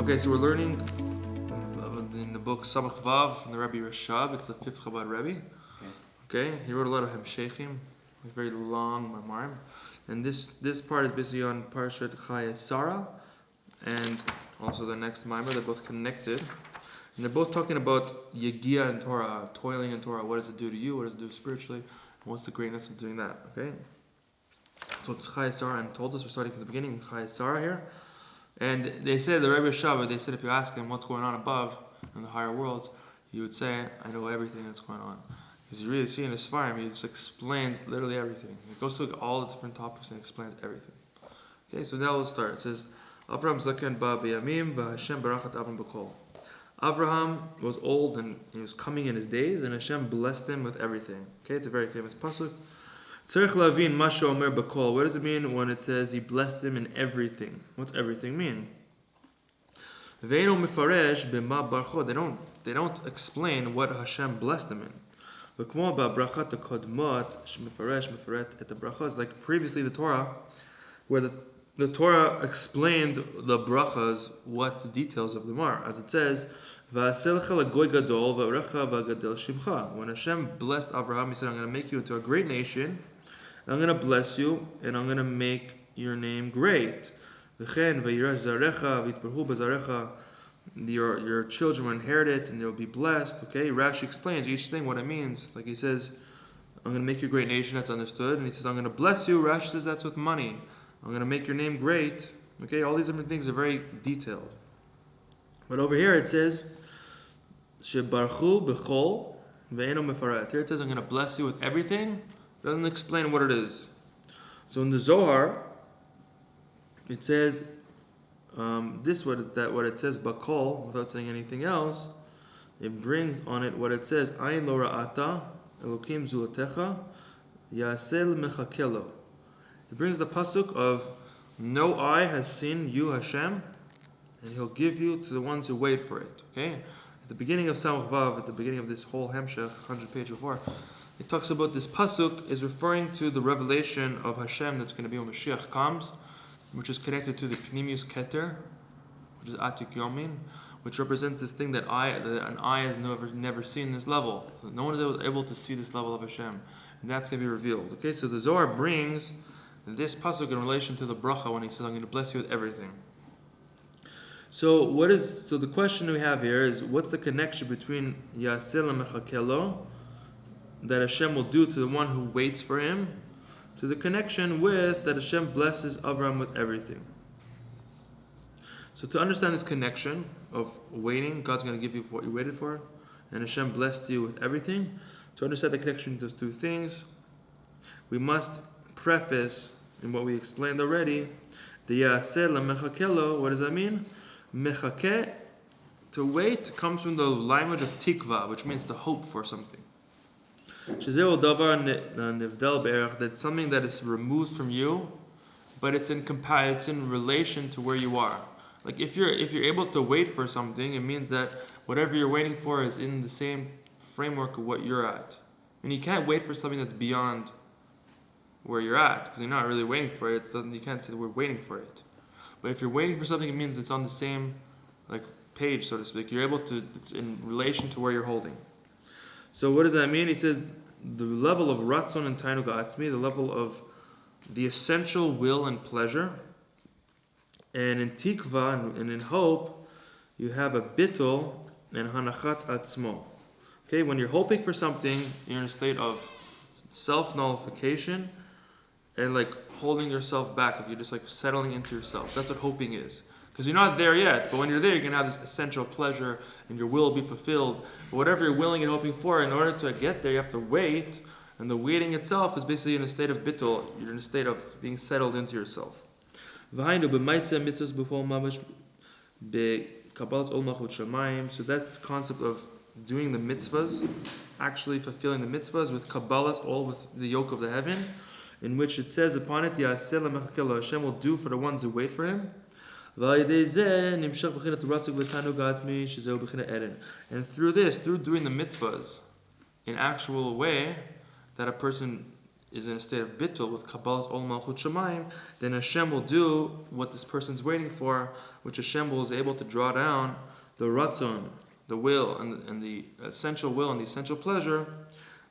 Okay, so we're learning in the book Samach Vav from the Rebbe Rashab. It's the 5th Chabad Rebbe. Okay, he wrote a lot of Hemshechim, very long Mamarim. And this part is basically on Parshat Chayei Sarah and also the next Mimer. They're both connected. And they're both talking about Yegia and Torah, toiling in Torah. What does it do to you? What does it do spiritually? And what's the greatness of doing that? Okay? So it's Chayei Sarah, and told us we're starting from the beginning, Chayei Sarah here. And they said, the Rebbe Rashab, they said if you ask him what's going on above in the higher worlds, he would say, I know everything that's going on. Because you really see in his Sfarim, he just explains literally everything. He goes through all the different topics and explains everything. Okay, so now we'll start. It says, Avraham Zaken ba b'yamim v'Hashem barachat Avram b'kol. Avraham was old and he was coming in his days, and Hashem blessed him with everything. Okay, it's a very famous pasuk. Tzarich lavin ma she'omer b'kol. What does it mean when it says he blessed him in everything? What's everything mean? Ve'eno mifaresh b'ma barcho. They don't explain what Hashem blessed him in. V'kmo ba'brachat kodmot shemifaresh mifaret et brachos. Like previously the Torah, where the Torah explained the brachas, what the details of them are. As it says, V'aselecha l'goy gadol v'arecha v'gadel shimcha. When Hashem blessed Avraham, he said, I'm going to make you into a great nation, I'm going to bless you, and I'm going to make your name great. V'chen v'yirash zarecha v'yitbarhu b'zarecha. Your children will inherit it, and they'll be blessed. Okay, Rashi explains each thing, what it means. Like he says, I'm going to make you a great nation, that's understood. And he says, I'm going to bless you. Rashi says that's with money. I'm going to make your name great. Okay, all these different things are very detailed. But over here it says, Shebarchu b'chol ve'eno mefaret. Here it says, I'm going to bless you with everything. It doesn't explain what it is. So in the Zohar, it says what it says b'kol, without saying anything else. It brings on it what it says, Ayin lo ra'ata Elokim zulatecha yasel mechakelo. It brings the pasuk of no eye has seen you, Hashem, and He'll give you to the ones who wait for it. Okay? At the beginning of Samach Vav, at the beginning of this whole Hemshech, 100 pages before, it talks about this pasuk is referring to the revelation of Hashem that's going to be when Mashiach comes, which is connected to the Pnimius Keter, which is Atik Yomin, which represents this thing that an eye has never seen this level. So no one is able to see this level of Hashem, and that's going to be revealed. Okay, so the Zohar brings this pasuk in relation to the bracha when he says, I'm going to bless you with everything. So the question we have here is, what's the connection between Yasel and Mechakelo that Hashem will do to the one who waits for him, to the connection with that Hashem blesses Avram with everything. So to understand this connection of waiting, God's going to give you what you waited for, and Hashem blessed you with everything. To understand the connection to those two things, we must preface in what we explained already, the Yaseh Mechakelo. What does that mean? Mechake, to wait, comes from the language of tikva, which means to hope for something. That's something that is removed from you, but it's in relation to where you are. Like if you're able to wait for something, it means that whatever you're waiting for is in the same framework of what you're at. And you can't wait for something that's beyond where you're at, because you're not really waiting for it. You can't say that we're waiting for it. But if you're waiting for something, it means it's on the same page, so to speak. You're able to, it's in relation to where you're holding. So what does that mean? He says the level of ratzon and tainug atzmi, the level of the essential will and pleasure. And in tikva and in hope, you have a bittul and hanachat atzmo. Okay, when you're hoping for something, you're in a state of self-nullification and holding yourself back. You're just settling into yourself. That's what hoping is. Because you're not there yet, but when you're there, you're going to have this essential pleasure and your will will be fulfilled. But whatever you're willing and hoping for, in order to get there, you have to wait. And the waiting itself is basically in a state of bittul. You're in a state of being settled into yourself. So that's the concept of doing the mitzvahs, actually fulfilling the mitzvahs with Kabbalah, all with the yoke of the heaven, in which it says upon it, Hashem will do for the ones who wait for Him. And through this, through doing the mitzvahs in actual way, that a person is in a state of bittul with Kabbalah's Ol Malchut Shemayim, then Hashem will do what this person's waiting for, which Hashem is able to draw down the ratzon, the will, and the essential will and the essential pleasure,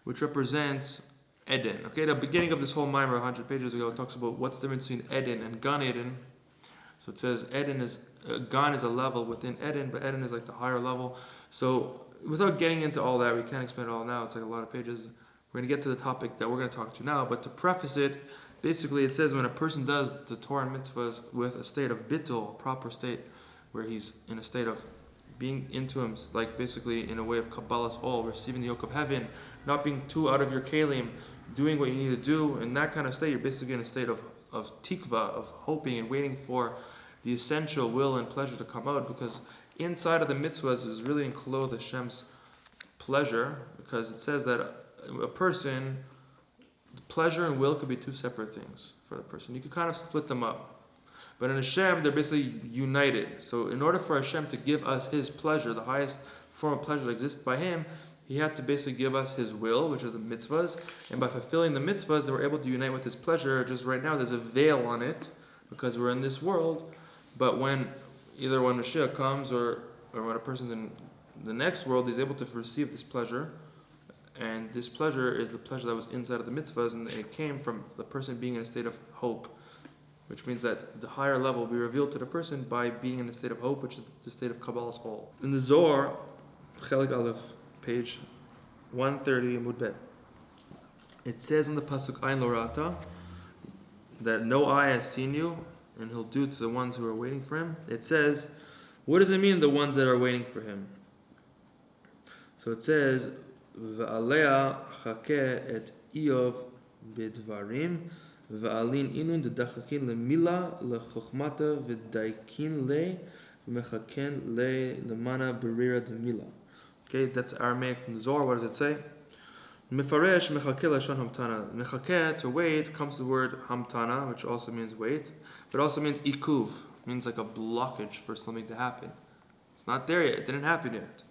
which represents Eden. Okay, the beginning of this whole Maimer 100 pages ago talks about what's the difference between Eden and Gan Eden. So it says Gan is a level within Eden, but Eden is like the higher level. So without getting into all that, we can't explain it all now. It's like a lot of pages. We're going to get to the topic that we're going to talk to now. But to preface it, basically it says when a person does the Torah and mitzvahs with a state of bittul, a proper state, where he's in a state of being into him, like basically in a way of Kabbalah's all, receiving the yoke of heaven, not being too out of your kalim, doing what you need to do, in that kind of state, you're basically in a state of tikva, of hoping and waiting for the essential will and pleasure to come out, because inside of the mitzvahs is really enclosed Hashem's pleasure, because it says that a person, pleasure and will could be two separate things for the person. You could kind of split them up. But in Hashem, they're basically united. So in order for Hashem to give us His pleasure, the highest form of pleasure that exists by Him, He had to basically give us His will, which are the mitzvahs. And by fulfilling the mitzvahs, they were able to unite with His pleasure. Just right now, there's a veil on it, because we're in this world. But either when Mashiach comes or when a person's in the next world, he's able to receive this pleasure. And this pleasure is the pleasure that was inside of the mitzvahs, and it came from the person being in a state of hope, which means that the higher level will be revealed to the person by being in a state of hope, which is the state of Kabbalah's whole. In the Zohar, Chelik Aleph, page 130, Amud Bet, it says in the pasuk Ayin Lo Ra'ata that no eye has seen you, and He'll do to the ones who are waiting for Him. It says, what does it mean, the ones that are waiting for Him? So it says, V'alea chakeh et Iyov b'dvarim v'alin inun dedachakin lemila lechochmata v'daikin le v'mechaken le lemana berira demila. Okay, that's Aramaic from the Zohar. What does it say? Mefaresh mechakeh lashon hamtana. Mechakeh, to wait, comes the word hamtana, which also means wait, but also means ikuv, means like a blockage for something to happen. It's not there yet. It didn't happen yet.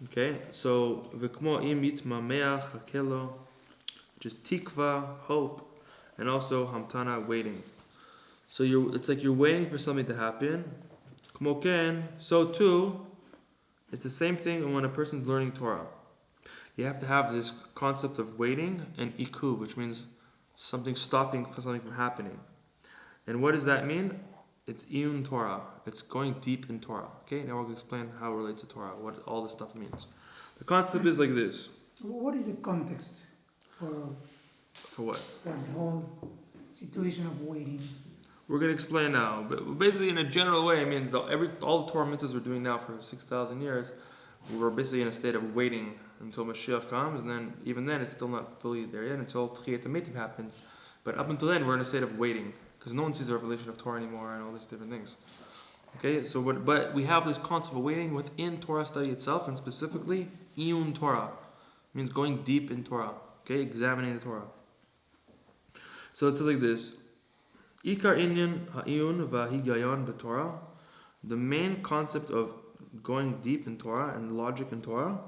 Okay, so v'kmo im yitmamea chakelo, which is tikva, hope, and also hamtana, waiting. So it's like you're waiting for something to happen. Kmo ken, so too, it's the same thing when a person's learning Torah. You have to have this concept of waiting and ikuv, which means something stopping for something from happening. And what does that mean? It's iyun Torah. It's going deep in Torah. Okay, now we're going to explain how it relates to Torah, what all this stuff means. The concept is like this. So what is the context for what? For the whole situation of waiting? We're going to explain now. But basically, in a general way, it means all the Torah mitzvahs we're doing now for 6,000 years, we're basically in a state of waiting until Mashiach comes, and then even then it's still not fully there yet until Tchiyat HaMetim happens. But up until then, we're in a state of waiting, because no one sees the revelation of Torah anymore and all these different things. Okay, so but we have this concept of waiting within Torah study itself, and specifically iyun Torah, means going deep in Torah. Okay, examining the Torah. So it says like this: Ikar inyan ha'iyun v'higayon b'Torah. The main concept of going deep in Torah and logic in Torah,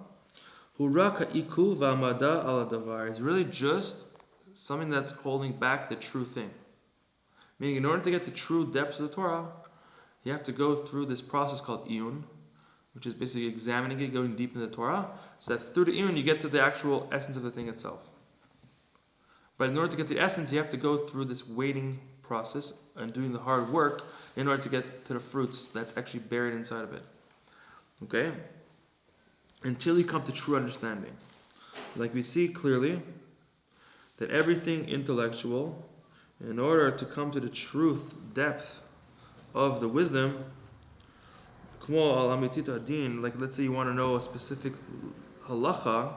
hurak ha'iku v'amada ala davar, is really just something that's holding back the true thing. Meaning, in order to get the true depths of the Torah, you have to go through this process called iyun, which is basically examining it, going deep into the Torah, so that through the iyun you get to the actual essence of the thing itself. But in order to get to the essence, you have to go through this waiting process and doing the hard work in order to get to the fruits that's actually buried inside of it. Okay? Until you come to true understanding. Like we see clearly that everything intellectual, in order to come to the truth, depth of the wisdom, like let's say you want to know a specific halacha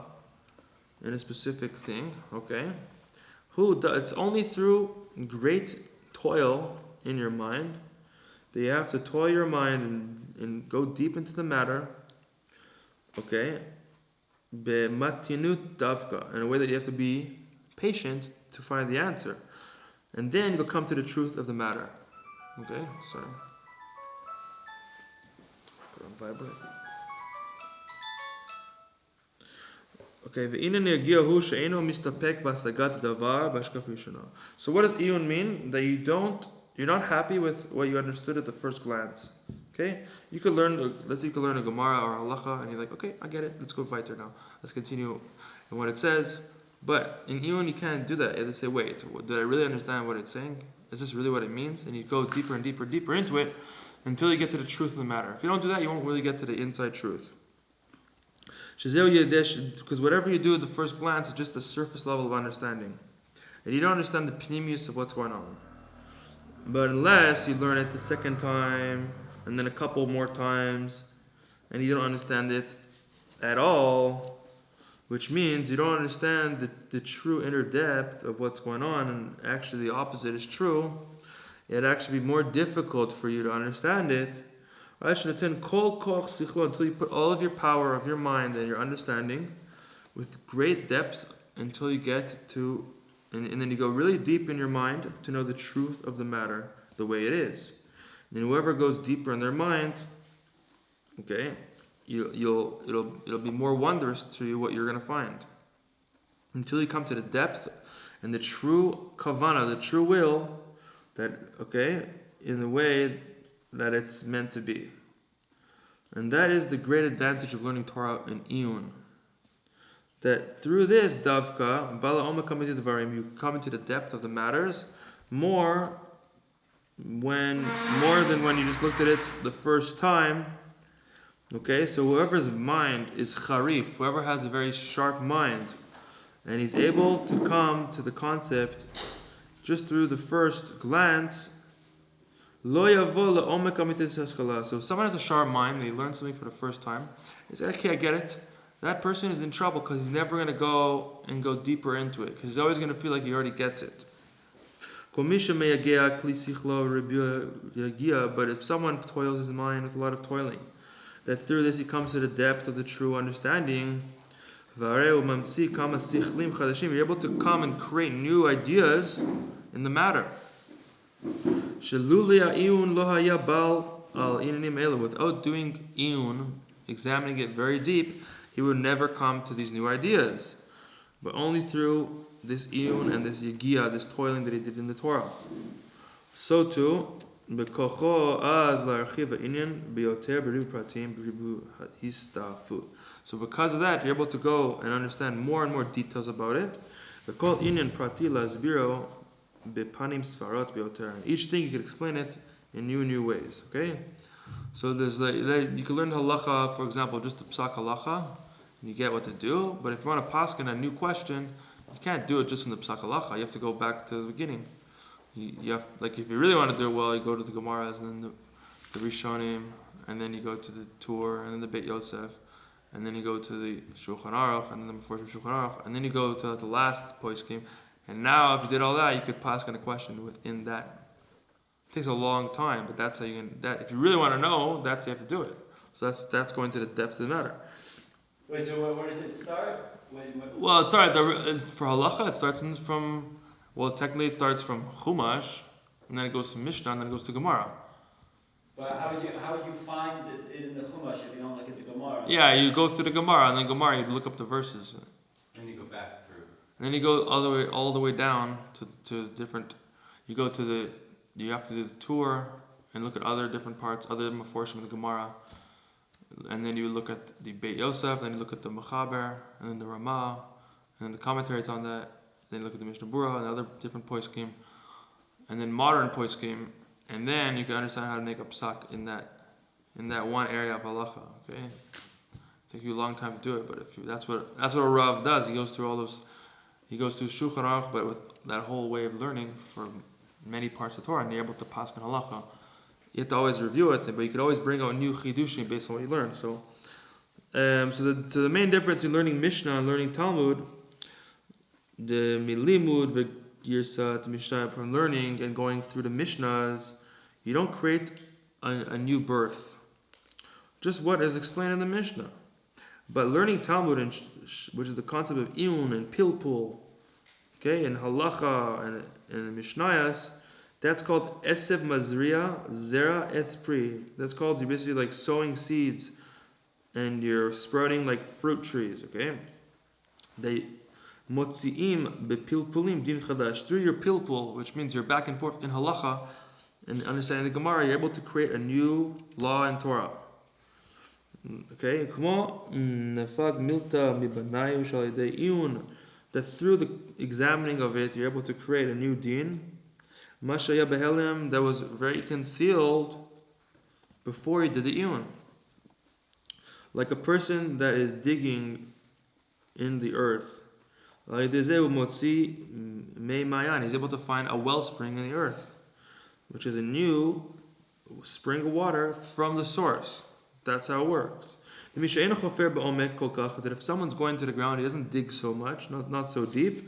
in a specific thing, okay? It's only through great toil in your mind that you have to toil your mind and go deep into the matter, okay? Be'matinut davka, in a way that you have to be patient to find the answer. And then you'll come to the truth of the matter. Okay? Sorry. Put on vibrate. Okay, so what does iyun mean? That you're not happy with what you understood at the first glance. Okay, you could learn. Let's say you could learn a Gemara or halacha, and you're like, okay, I get it. Let's go weiter now. Let's continue in what it says. But in iyun, you can't do that. You have to say, wait, did I really understand what it's saying? Is this really what it means? And you go deeper and deeper, deeper into it until you get to the truth of the matter. If you don't do that, you won't really get to the inside truth. Because whatever you do at the first glance is just the surface level of understanding. And you don't understand the pnimius of what's going on. But unless you learn it the second time, and then a couple more times, and you don't understand it at all, which means you don't understand the true inner depth of what's going on, and actually the opposite is true, it'd actually be more difficult for you to understand it. Until you put all of your power of your mind and your understanding with great depth until you get to, and then you go really deep in your mind to know the truth of the matter the way it is. And whoever goes deeper in their mind, okay, it'll be more wondrous to you what you're going to find. Until you come to the depth and the true kavana, the true will, that, okay, in the way that it's meant to be. And that is the great advantage of learning Torah in iyun. That through this davka, bala oma coming to the varim, you come into the depth of the matters more than when you just looked at it the first time. Okay, so whoever's mind is charif, whoever has a very sharp mind, and he's able to come to the concept just through the first glance. So if someone has a sharp mind and he learns something for the first time, he says, okay, I get it. That person is in trouble because he's never going to go deeper into it, because he's always going to feel like he already gets it. But if someone toils his mind with a lot of toiling, that through this he comes to the depth of the true understanding, you're able to come and create new ideas in the matter. Without doing iyun, examining it very deep, he would never come to these new ideas. But only through this iyun and this yagia, this toiling that he did in the Torah. So too, so because of that, you're able to go and understand more and more details about it. Each thing you can explain it in new ways. Okay, so there's you can learn halacha, for example, just the psak halacha, and you get what to do. But if you want to paskin a new question, you can't do it just in the psak halacha. You have to go back to the beginning. You have, like, if you really want to do it well, you go to the Gemaras and then the Rishonim, and then you go to the Tur, and then the Beit Yosef, and then you go to the Shulchan Aruch, and then before the Shulchan Aruch, and then you go to the last poskim. And now, if you did all that, you could pass on a question within that. It takes a long time, but that's how you can. That if you really want to know, that's how you have to do it. So that's going to the depth of the matter. Wait, so where does it start? Well, it starts for halacha. It starts from. Well, technically, it starts from Chumash, and then it goes to Mishnah, and then it goes to Gemara. But how would you find it in the Chumash if you don't look at the Gemara? Yeah, you go to the Gemara, and then Gemara, you look up the verses. And you go back through. And then you go all the way down to different. You go to the. You have to do the tour and look at other different parts, other maforshim of the Gemara, and then you look at the Beit Yosef, then you look at the Mechaber, and then the Ramah, and then the commentaries on that. Then you look at the Mishnah Berurah and the other different poskim, and then modern poskim, and then you can understand how to make a psak in that one area of halacha. Okay, take you a long time to do it, but that's what a Rav does. He goes through all those. He goes through Shulchan Aruch, but with that whole way of learning for many parts of Torah, and you're able to pass on halacha. You have to always review it, but you could always bring out new chidushim based on what you learn. So the main difference in learning Mishnah and learning Talmud, the milimud v'girsat Mishnah, from learning and going through the Mishnahs, you don't create a new birth. Just what is explained in the Mishnah. But learning Talmud, which is the concept of iyun and pilpul, okay, and halacha and mishnayas, that's called esev mazriya zera etzpri. That's called, you're basically like sowing seeds, and you're sprouting like fruit trees. Okay, They motziim bepilpulim din chadash. Through your pilpul, which means you're back and forth in halacha and understanding the Gemara, you're able to create a new law in Torah. Okay, Kmo nefag milta mibanayu shalidei iyun. That through the examining of it, you're able to create a new din. Mashaya behelim, that was very concealed before he did the iyun. Like a person that is digging in the earth. He's able to find a wellspring in the earth, which is a new spring of water from the source. That's how it works. That if someone's going to the ground, he doesn't dig so much, not so deep.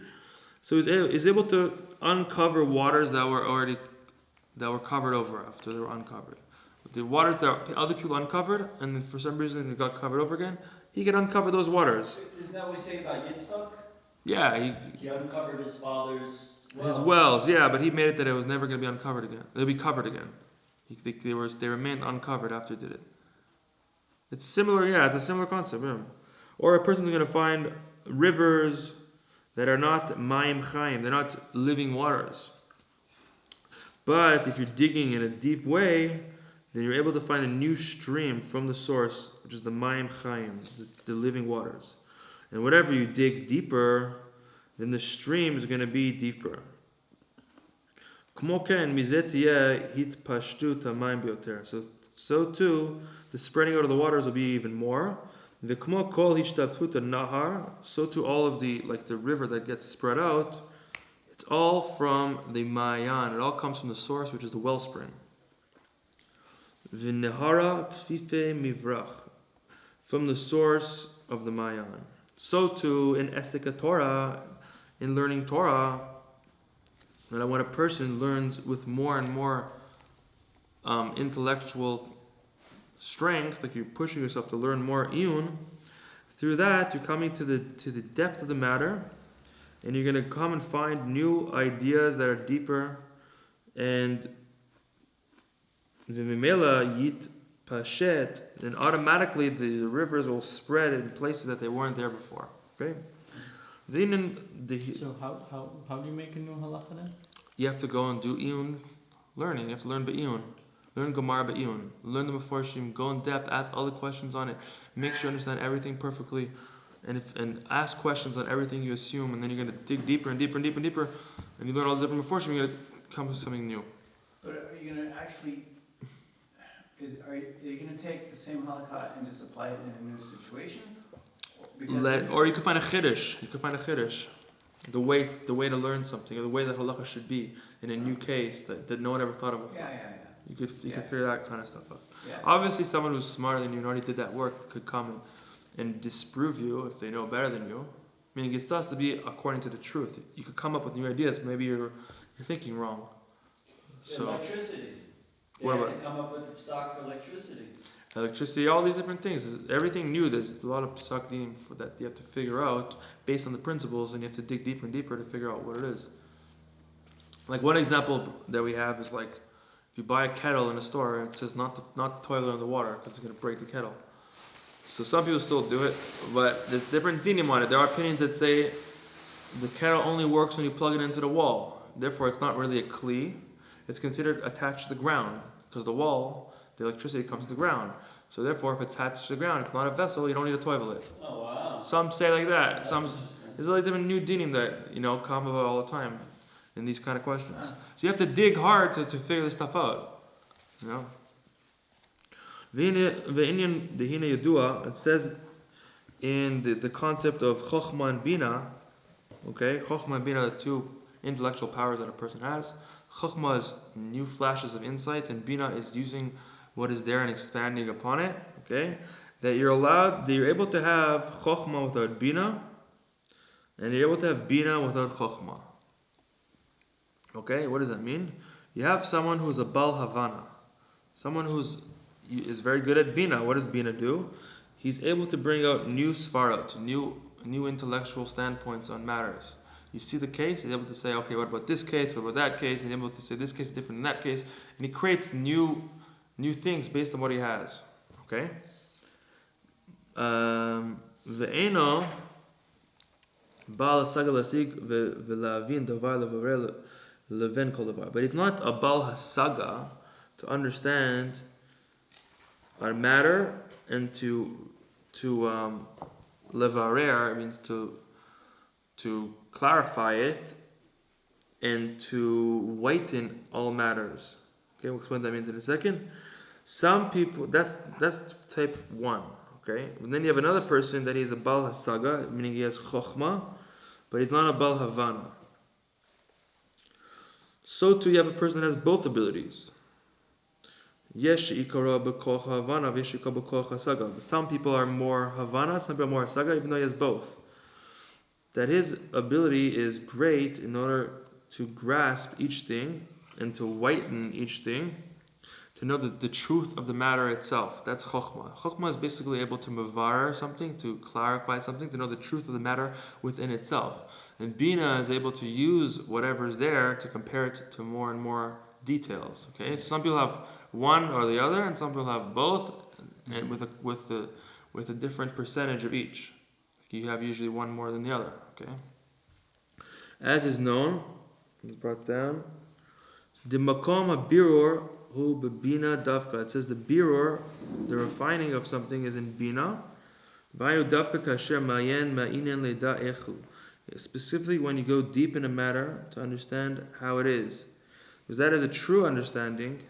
So he's able to uncover waters that were covered over after they were uncovered. The waters that other people uncovered, and then for some reason they got covered over again, he can uncover those waters. Isn't that what we say about Yitzchak? Yeah, he uncovered his father's wells. His wells, yeah, but he made it that it was never going to be uncovered again. They'll be covered again. They remained uncovered after he did it. It's similar, yeah, it's a similar concept. Yeah. Or a person's going to find rivers that are not mayim chaim, they're not living waters. But if you're digging in a deep way, then you're able to find a new stream from the source, which is the mayim chaim, the living waters. And whatever you dig deeper, then the stream is going to be deeper. So too, the spreading out of the waters will be even more. So too, all of the river that gets spread out, it's all from the Mayan. It all comes from the source, which is the wellspring. From the source of the Mayan. So too, in Estika Torah, in learning Torah, that when a person learns with more and more intellectual strength, like you're pushing yourself to learn more iyun, through that you're coming to the depth of the matter, and you're going to come and find new ideas that are deeper, and v'mimela yit pashet, and automatically the rivers will spread in places that they weren't there before. Okay. So how do you make a new halacha then? You have to go and do iyun learning. You have to learn be'iyun. Learn Gemara be'iyun. Learn the Meforshim. Go in depth. Ask all the questions on it. Make sure you understand everything perfectly. And ask questions on everything you assume. And then you're going to dig deeper and deeper and deeper and deeper. And you learn all the different Meforshim. You're going to come to something new. But are you going to actually... Are you going to take the same halakha and just apply it in a new situation? Or you could find a chiddush. The way to learn something, or the way that halacha should be in a new case that no one ever thought of before. Yeah. You could figure that kind of stuff out. Yeah. Obviously, someone who's smarter than you and already did that work could come and disprove you if they know better than you. Meaning, it still has to be according to the truth. You could come up with new ideas, but maybe you're thinking wrong. So, electricity. What They about had to come up with a psak for electricity. all these different things. Everything new. There's a lot of psakim that you have to figure out based on the principles, and you have to dig deeper and deeper to figure out what it is. Like one example that we have is like if you buy a kettle in a store, it says not to toilet in the water because it's going to break the kettle. So some people still do it, but there's different dinim on it. There are opinions that say the kettle only works when you plug it into the wall. Therefore, it's not really a kli. It's considered attached to the ground because the electricity comes to the ground. So therefore, if it's attached to the ground, it's not a vessel. You don't need a toilet. Oh wow! Some say like that. That's There's like different new dinim that come about all the time in these kind of questions. So you have to dig hard to figure this stuff out. It says in the concept of chokhmah and bina. Okay, chokhmah and bina are the two intellectual powers that a person has. Chokhmah is new flashes of insights, and bina is using what is there and expanding upon it. Okay, that you're able to have chokhmah without bina, and you're able to have bina without chokhmah. Okay, what does that mean? You have someone who's a bal havana, someone is very good at bina. What does bina do? He's able to bring out new svarot, new intellectual standpoints on matters. You see the case, he's able to say, okay, what about this case? What about that case? And he's able to say this case is different than that case, and he creates new things based on what he has. Okay. Ve'eno Baal Hasaga Lasig V'Lavin Davar Levarer Leven Kol Davar. But he's not a Baal Hasaga to understand a matter and to levarer means to clarify it and to whiten all matters. Okay, we'll explain what that means in a second. Some people, that's type 1. Okay, and then you have another person that he's a Baal Hasaga, meaning he has Chokhmah, but he's not a Baal Havana. So too, you have a person that has both abilities. Yesh ikara b'koch Havana, yesh ikara b'koch Hasaga. Some people are more Havana, some people are more Hasaga, even though he has both. That his ability is great in order to grasp each thing and to whiten each thing, to know the truth of the matter itself. That's Chokhmah. Chokhmah is basically able to mavar something, to clarify something, to know the truth of the matter within itself. And Bina is able to use whatever is there to compare it to more and more details. Okay, so some people have one or the other, and some people have both, and with a different percentage of each. You have usually one more than the other. Okay, as is known, it's brought down. The makom habirur hu bebina davka. It says the birur, the refining of something, is in bina. Vayu davka kasher mayen ma'inen leda echu. Specifically, when you go deep in a matter to understand how it is, because that is a true understanding.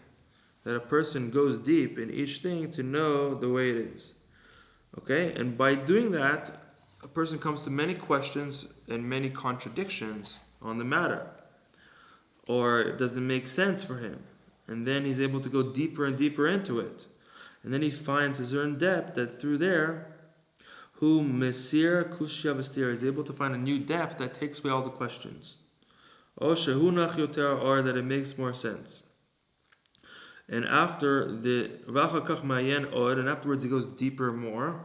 That a person goes deep in each thing to know the way it is. Okay, and by doing that, a person comes to many questions and many contradictions on the matter, or it doesn't make sense for him, and then he's able to go deeper and deeper into it, and then he finds a certain depth that through there, who mesir kushya v'stir, is able to find a new depth that takes away all the questions, or shehunach yoter, or that it makes more sense. And after the v'achakach mayen od, and afterwards he goes deeper more.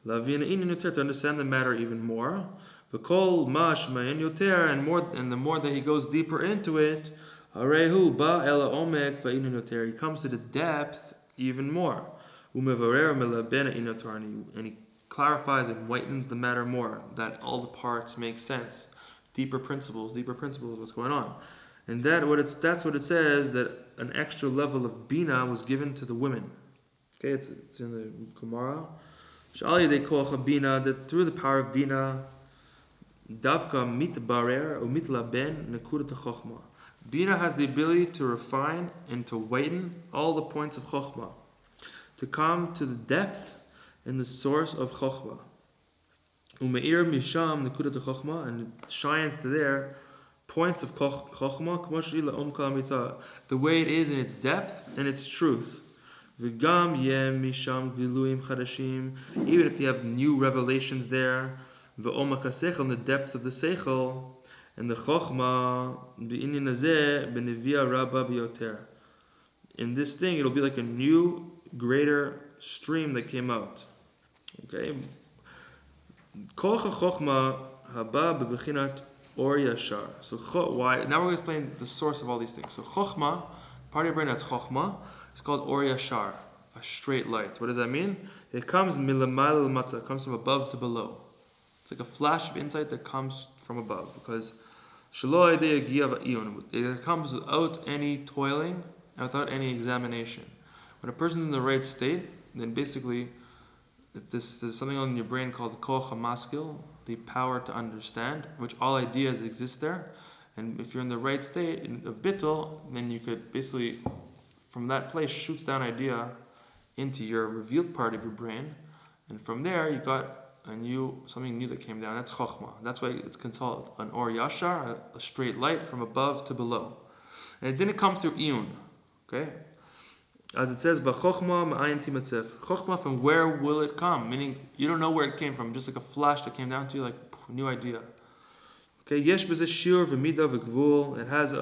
Lavina inin yoter, to understand the matter even more. V'kol mash mayen yoter, and the more that he goes deeper into it, harehu ba ela omek v'inin yoter, he comes to the depth even more. Umevarer melabena in yoter, and he clarifies and whitens the matter more, that all the parts make sense. Deeper principles, what's going on. And that's what it says, that an extra level of bina was given to the women. Okay, it's in the Gemara. Sh'ali they call bina, that through the power of bina, davka mitbarer or mitlaben nekudat chokhmah. Bina has the ability to refine and to whiten all the points of chokhmah, to come to the depth and the source of chokhmah. Umeir misham nekudat chokhmah, and it shines to there points of chokhmah, the way it is in its depth and its truth. Even if you have new revelations there, the depth of the seichel and the chokhmah, in this thing, it'll be like a new, greater stream that came out. Okay. Or yashar. So why? Now we're going to explain the source of all these things. So chokhmah, part of your brain that's chokhmah, it's called or yashar, a straight light. What does that mean? It comes milamayla l'mata, it comes from above to below. It's like a flash of insight that comes from above, because it comes without any toiling and without any examination. When a person's in the right state, then basically there's something on your brain called the koch hamaskil, the power to understand, which all ideas exist there. And if you're in the right state of bittul, then you could basically, from that place, shoots down idea into your revealed part of your brain, and from there you got something new that came down. That's chokhmah. That's why it's called an or yashar, a straight light from above to below. And it didn't come through iyun. Okay. As it says, "B'chokhmah ma'ayin timatzef." Chokhmah, from where will it come? Meaning, you don't know where it came from. Just like a flash that came down to you, like new idea. Okay, yesh b'zeh shiur v'mida v'gvul. It has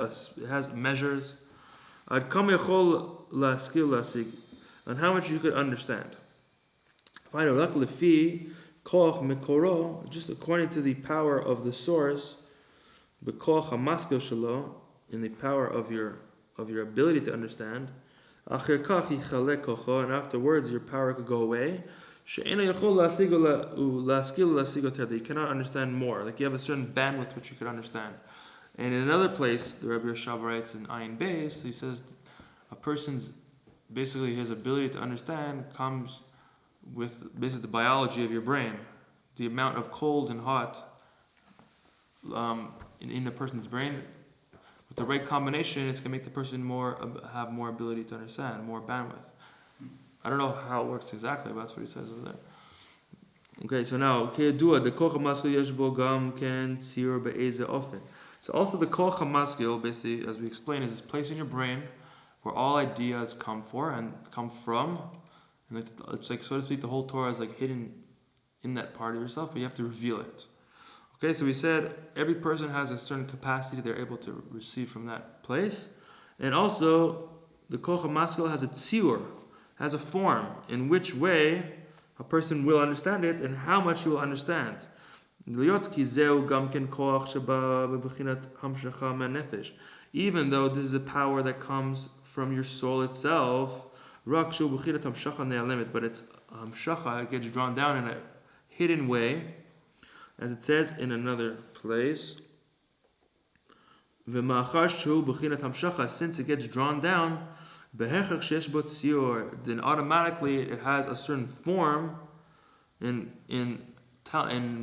measures. Ad kam yachol laskil lasig, on how much you could understand. Find rak lefi koch mekoro, just according to the power of the source. B'koch hamaskil shelo, in the power of your ability to understand. And afterwards your power could go away. You cannot understand more. Like you have a certain bandwidth which you could understand. And in another place, the Rebbe Rashab writes in Ayin Beis, he says a person's basically his ability to understand comes with basically the biology of your brain, the amount of cold and hot in a person's brain. With the right combination, it's going to make the person have more ability to understand, more bandwidth. I don't know how it works exactly, but that's what he says over there. Okay, so now, so also the koach hamaskil, basically, as we explained, is this place in your brain where all ideas come from, and it's like, so to speak, the whole Torah is like hidden in that part of yourself, but you have to reveal it. Okay, so we said every person has a certain capacity they're able to receive from that place, and also the koach hamaskil has a tziur, has a form in which way a person will understand it and how much he will understand. Even though this is a power that comes from your soul itself, but it's hamshacha, it gets drawn down in a hidden way, as it says in another place. Since it gets drawn down, then automatically it has a certain form in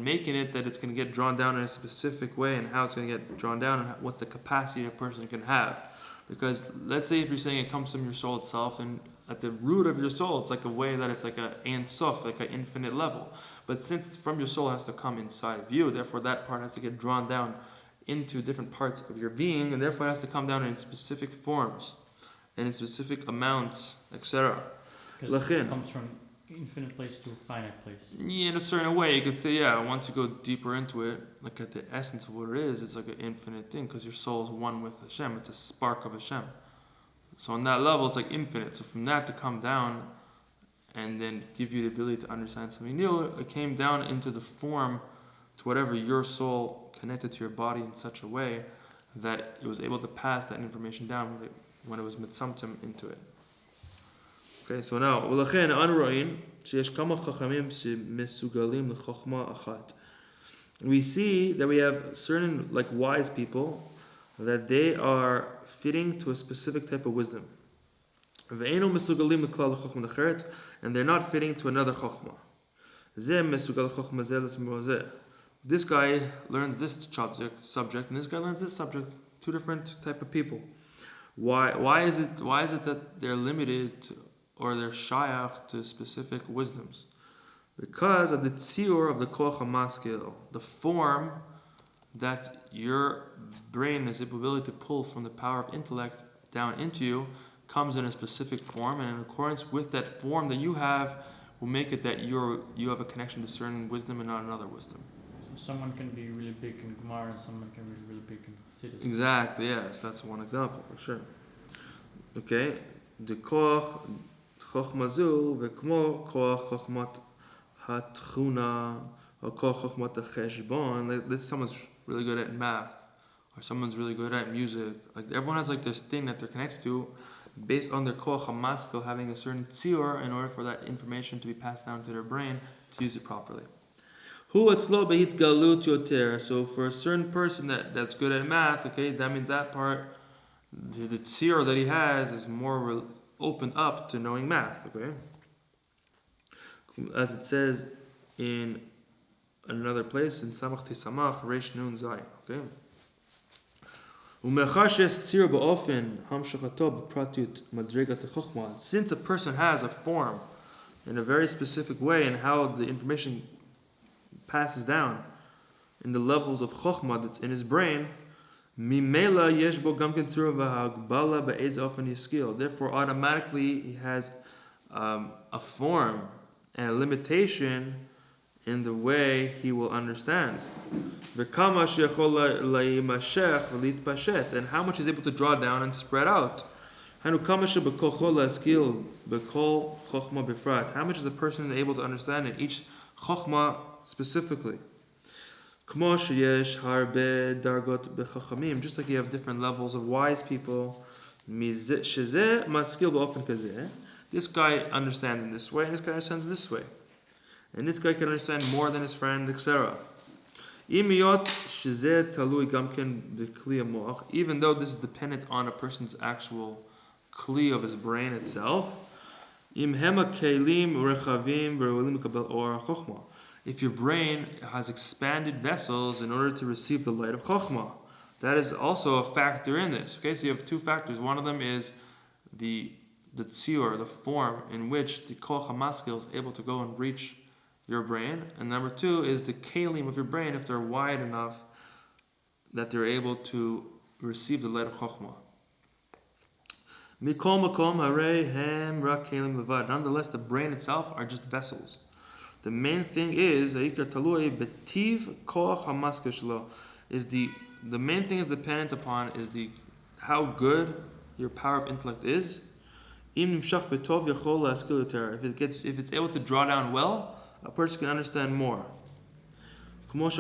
making it that it's going to get drawn down in a specific way, and how it's going to get drawn down, and what's the capacity a person can have. Because let's say if you're saying it comes from your soul itself, and at the root of your soul it's like a way that it's like a ein sof, like an infinite level. But since from your soul has to come inside of you, therefore that part has to get drawn down into different parts of your being, and therefore it has to come down in specific forms and in specific amounts, etc. Because it comes from infinite place to finite place. Yeah, in a certain way, you could say, yeah, once you go deeper into it, like at the essence of what it is, it's like an infinite thing, because your soul is one with Hashem. It's a spark of Hashem. So on that level, it's like infinite. So from that to come down and then give you the ability to understand something new, it came down into the form to whatever your soul connected to your body in such a way that it was able to pass that information down when it was mitzamtim into it. Okay, so now, we see that we have certain like wise people that they are fitting to a specific type of wisdom, and they're not fitting to another chokhmah. This guy learns this subject, and this guy learns this subject. Two different type of people. Why is it that they're limited to, or they're shayach to specific wisdoms? Because of the tziur of the koach hamaskil, the form that your brain is able to pull from the power of intellect down into you comes in a specific form, and in accordance with that form that you have will make it that you have a connection to certain wisdom and not another wisdom. So someone can be really big in Gemara and someone can be really big in Chassidus. Exactly, yes, that's one example for sure. Okay, the koach chochmazu v'kmo koach chochmat hatchuna or koach chochmat hacheshbon. Like someone's really good at math, or someone's really good at music. Like everyone has like this thing that they're connected to, based on their koach hamaskil having a certain tziur in order for that information to be passed down to their brain to use it properly. Hu atzlo behit galut yoter. So for a certain person that's good at math, okay, that means that part, the tziur that he has is more opened up to knowing math, okay? As it says in another place, in Samach Tesamach, Reish Nun Zay, okay? Since a person has a form in a very specific way and how the information passes down in the levels of chokhmah that's in his brain, therefore automatically he has a form and a limitation in the way he will understand. And how much he's able to draw down and spread out. How much is a person able to understand in each chokhmah specifically? Just like you have different levels of wise people, this guy understands in this way, and this guy understands this way. and this guy can understand more than his friend, etc. Even though this is dependent on a person's actual kli of his brain itself. If your brain has expanded vessels in order to receive the light of Chokhmah, that is also a factor in this. Okay, so you have two factors. One of them is the tziur, the form in which the Koch HaMaskil is able to go and reach your brain, and number two is the kalim of your brain, if they're wide enough that they're able to receive the light of Chokhmah. Nonetheless, the brain itself are just vessels. The main thing is the main thing is dependent upon is how good your power of intellect is. If it's able to draw down well, a person can understand more. Sometimes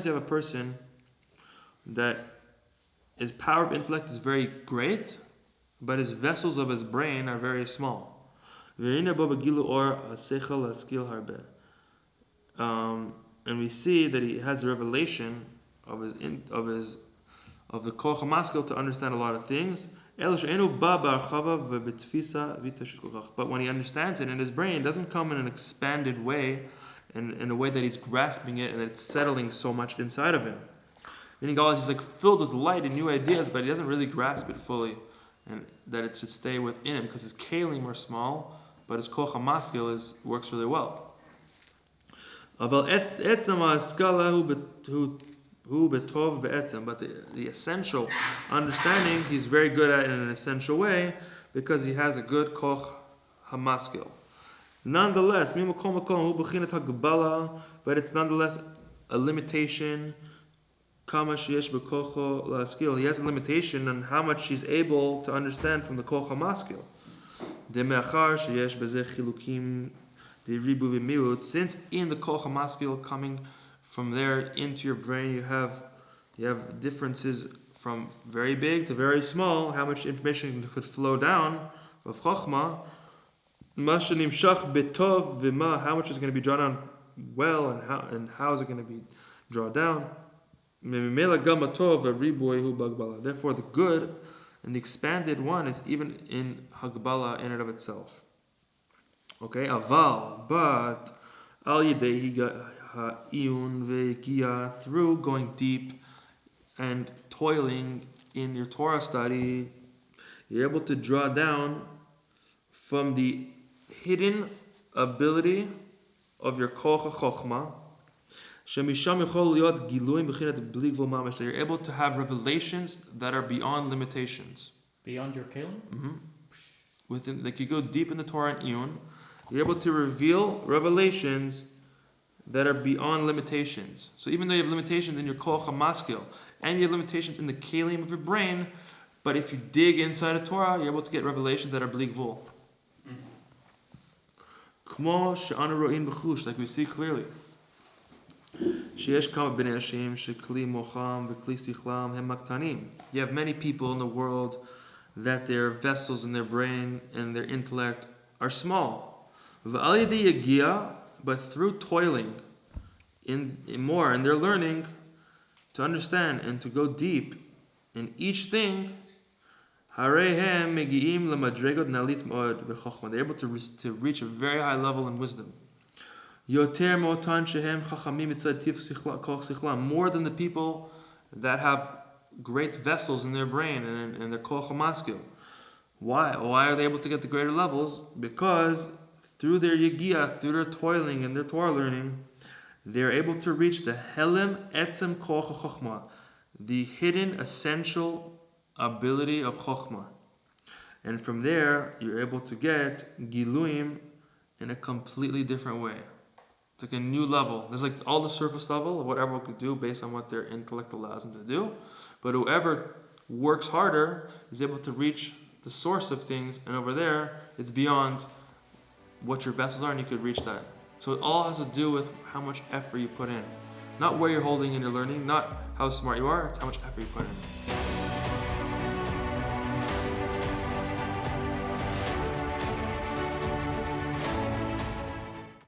you have a person that his power of intellect is very great, but his vessels of his brain are very small. And we see that he has a revelation of the Koch HaMaskil to understand a lot of things. But when he understands it in his brain, it doesn't come in an expanded way, in a way that he's grasping it and it's settling so much inside of him. Meaning he's like filled with light and new ideas, but he doesn't really grasp it fully, and that it should stay within him because his kalim are small, but his Koch HaMaskil works really well. But the essential understanding he's very good at in an essential way because he has a good Koch HaMaskil. Nonetheless, but it's nonetheless a limitation. He has a limitation on how much he's able to understand from the Koch HaMaskil. Since in the Koch HaMaskil coming from there into your brain, you have differences from very big to very small, how much information could flow down of Chokhmah. How much is going to be drawn down well, and how is it going to be drawn down? Therefore, the good and the expanded one is even in Hagbala in and of itself. Okay, aval, but al yidei ha'iyun ve'kiya, through going deep and toiling in your Torah study, you're able to draw down from the hidden ability of your Koch HaChokhmah. You're able to have revelations that are beyond limitations. Beyond your kalim? Within, like you go deep in the Torah and Iyun, you're able to reveal revelations that are beyond limitations. So even though you have limitations in your Koch HaMaskil, and you have limitations in the kalim of your brain, but if you dig inside of Torah, you're able to get revelations that are bli gvul. Like we see clearly. You have many people in the world that their vessels in their brain and their intellect are small. But through toiling in more, and they're learning to understand and to go deep in each thing, they're able to reach a very high level in wisdom. More than the people that have great vessels in their brain and their Koch HaMaskil. Why are they able to get the greater levels? Because through their Yegiah, through their toiling and their Torah learning, they're able to reach the Helim Etzem Koch HaChokhmah, the hidden essential ability of Chokhmah. And from there, you're able to get Giluim in a completely different way. It's like a new level. There's like all the surface level of what everyone could do based on what their intellect allows them to do. But whoever works harder is able to reach the source of things, and over there, it's beyond what your vessels are, and you could reach that. So it all has to do with how much effort you put in. Not where you're holding in your learning, not how smart you are, it's how much effort you put in.